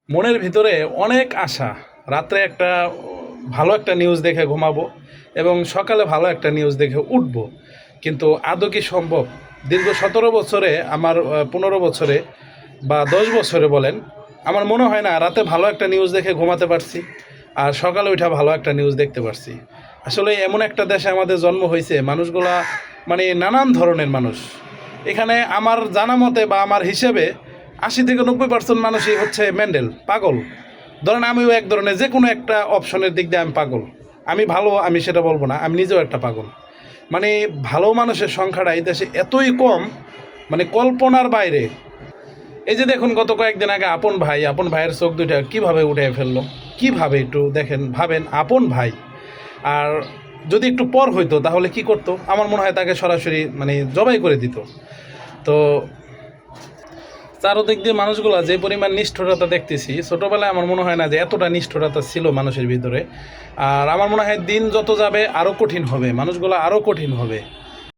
মনের ভিতরে অনেক আশা। রাত্রে একটা ভালো একটা নিউজ দেখে ঘুমাবো এবং সকালে ভালো একটা নিউজ দেখে উঠবো, কিন্তু আদৌ কি সম্ভব? দীর্ঘ 17 বছরে আমার 15 বছরে বা 10 বছরে বলেন, আমার মনে হয় না রাতে ভালো একটা নিউজ দেখে ঘুমাতে পারছি আর সকালে উঠা ভালো একটা নিউজ দেখতে পারছি। আসলে এমন একটা দেশে আমাদের জন্ম হয়েছে, মানুষগুলা মানে নানান ধরনের মানুষ। এখানে আমার জানা মতে বা আমার হিসেবে 80 থেকে 90% মানুষই হচ্ছে মেন্ডেল, পাগল। ধরেন আমিও এক ধরনের যে কোনো একটা অপশনের দিক দিয়ে আমি পাগল। আমি ভালো, আমি সেটা বলবো না, আমি নিজেও একটা পাগল। মানে ভালো মানুষের সংখ্যাটা এই দেশে এতই কম, মানে কল্পনার বাইরে। এই যে দেখুন, গত কয়েকদিন আগে আপন ভাইয়ের চোখ দুইটা কীভাবে উঠে ফেললো। কীভাবে একটু দেখেন, ভাবেন, আপন ভাই। আর যদি একটু পর হইতো তাহলে কি করতো? আমার মনে হয় তাকে সরাসরি মানে জবাই করে দিত। তো চারদিক দিয়ে মানুষগুলা যে পরিমাণ নিষ্ঠুরতা দেখতেছি, ছোটোবেলায় আমার মনে হয় না যে এতটা নিষ্ঠুরতা ছিল মানুষের ভিতরে। আর আমার মনে হয় দিন যত যাবে আরও কঠিন হবে, মানুষগুলো আরও কঠিন হবে।